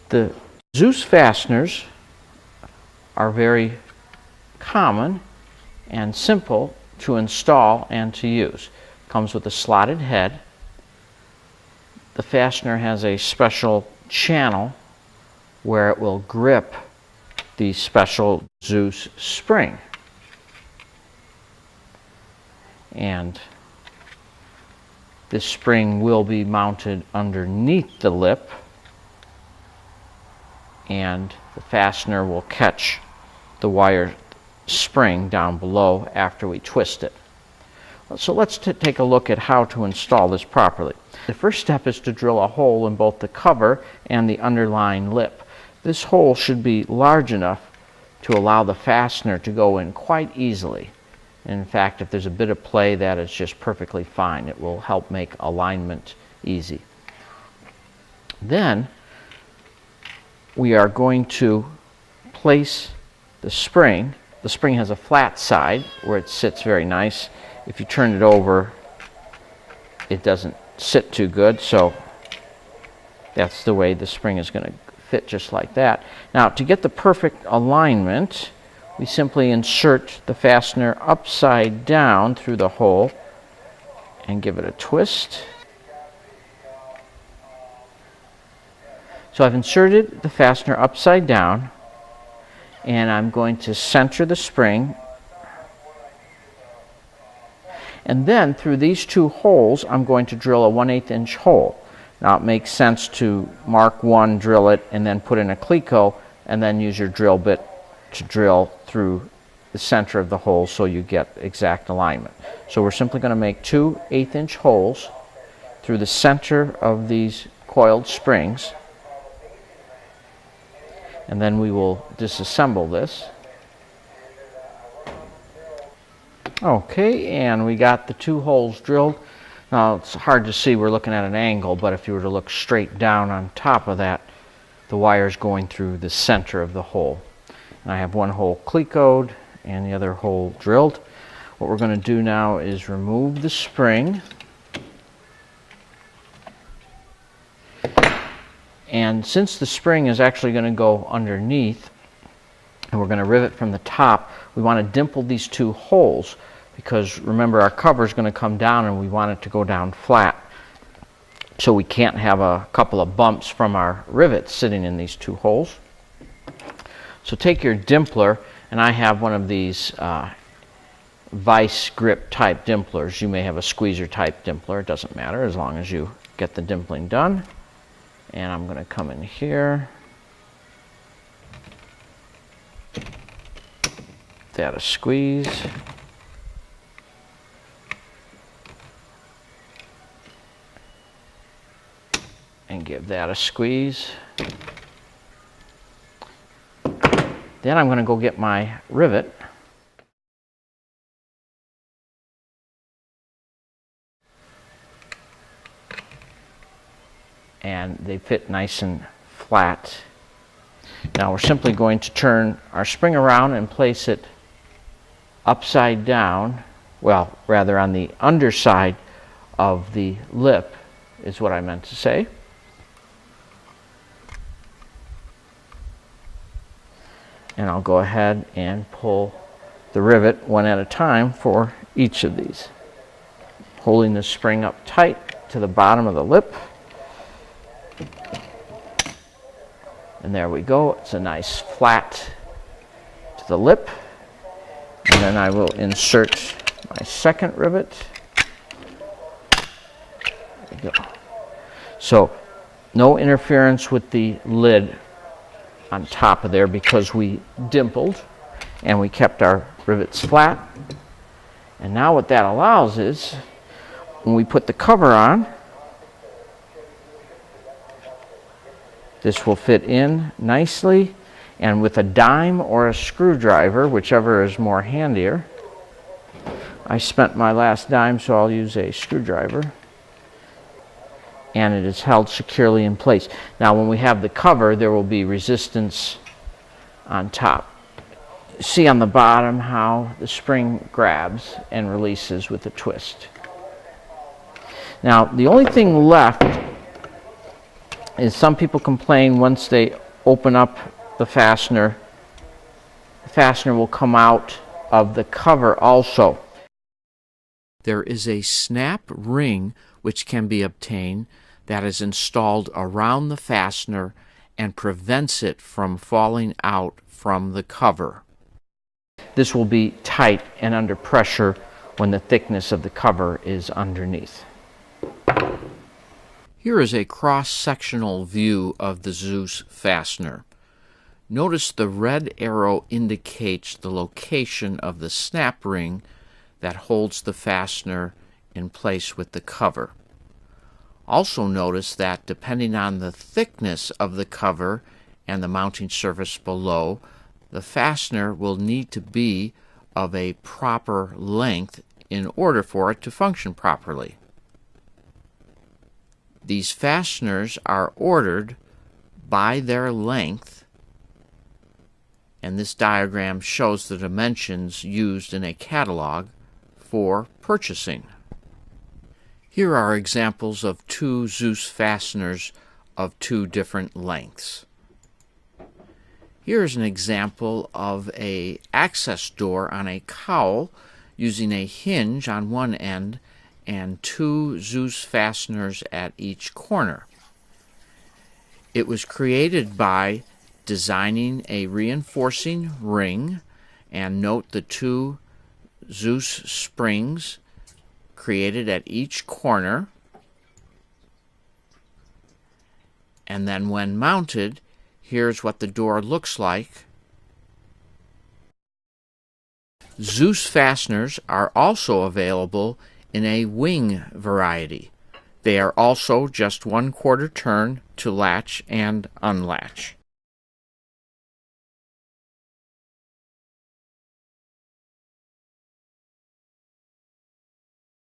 The Dzus fasteners are very common and simple to install and to use. Comes with a slotted head. The fastener has a special channel where it will grip the special Dzus spring. And this spring will be mounted underneath the lip, and the fastener will catch the wire spring down below after we twist it. So let's take a look at how to install this properly. The first step is to drill a hole in both the cover and the underlying lip. This hole should be large enough to allow the fastener to go in quite easily. In fact, if there's a bit of play, that is just perfectly fine. It will help make alignment easy. Then we are going to place the spring. The spring has a flat side where it sits very nice. If you turn it over, it doesn't sit too good, so that's the way the spring is going to fit, just like that. Now, to get the perfect alignment, we simply insert the fastener upside down through the hole and give it a twist. So I've inserted the fastener upside down, and I'm going to center the spring. And then through these two holes, I'm going to drill a 1/8 inch hole. Now it makes sense to mark one, drill it, and then put in a cleco, and then use your drill bit to drill through the center of the hole so you get exact alignment. So we're simply going to make two 1/8 inch holes through the center of these coiled springs, and then we will disassemble this. Okay, and we got the two holes drilled. Now it's hard to see, we're looking at an angle, but if you were to look straight down on top of that, the wire is going through the center of the hole. And I have one hole clecoed and the other hole drilled. What we're going to do now is remove the spring. And since the spring is actually going to go underneath, and we're going to rivet from the top, we want to dimple these two holes, because remember, our cover is going to come down and we want it to go down flat. So we can't have a couple of bumps from our rivets sitting in these two holes. So take your dimpler, and I have one of these vice grip type dimplers. You may have a squeezer type dimpler, it doesn't matter as long as you get the dimpling done. And I'm going to come in here, give that a squeeze, and give that a squeeze. Then I'm going to go get my rivet. And they fit nice and flat. Now we're simply going to turn our spring around and place it upside down, well, rather on the underside of the lip is what I meant to say. And I'll go ahead and pull the rivet one at a time for each of these, holding the spring up tight to the bottom of the lip. And there we go. It's a nice flat to the lip. And then I will insert my second rivet. There we go. So no interference with the lid on top of there, because we dimpled and we kept our rivets flat. And now what that allows is, when we put the cover on, this will fit in nicely, and with a dime or a screwdriver, whichever is more handier. I spent my last dime, so I'll use a screwdriver. And it is held securely in place. Now when we have the cover, there will be resistance on top. See on the bottom how the spring grabs and releases with a twist. Now the only thing left is some people complain once they open up the fastener will come out of the cover also. There is a snap ring which can be obtained that is installed around the fastener and prevents it from falling out from the cover. This will be tight and under pressure when the thickness of the cover is underneath. Here is a cross-sectional view of the Dzus fastener. Notice the red arrow indicates the location of the snap ring that holds the fastener in place with the cover. Also notice that depending on the thickness of the cover and the mounting surface below, the fastener will need to be of a proper length in order for it to function properly. These fasteners are ordered by their length, and this diagram shows the dimensions used in a catalog for purchasing. Here are examples of two Dzus fasteners of two different lengths. Here is an example of an access door on a cowl using a hinge on one end and two Dzus fasteners at each corner. It was created by designing a reinforcing ring, and note the two Dzus springs created at each corner, and then when mounted, here's what the door looks like. Dzus fasteners are also available in a wing variety. They are also just 1/4 turn to latch and unlatch.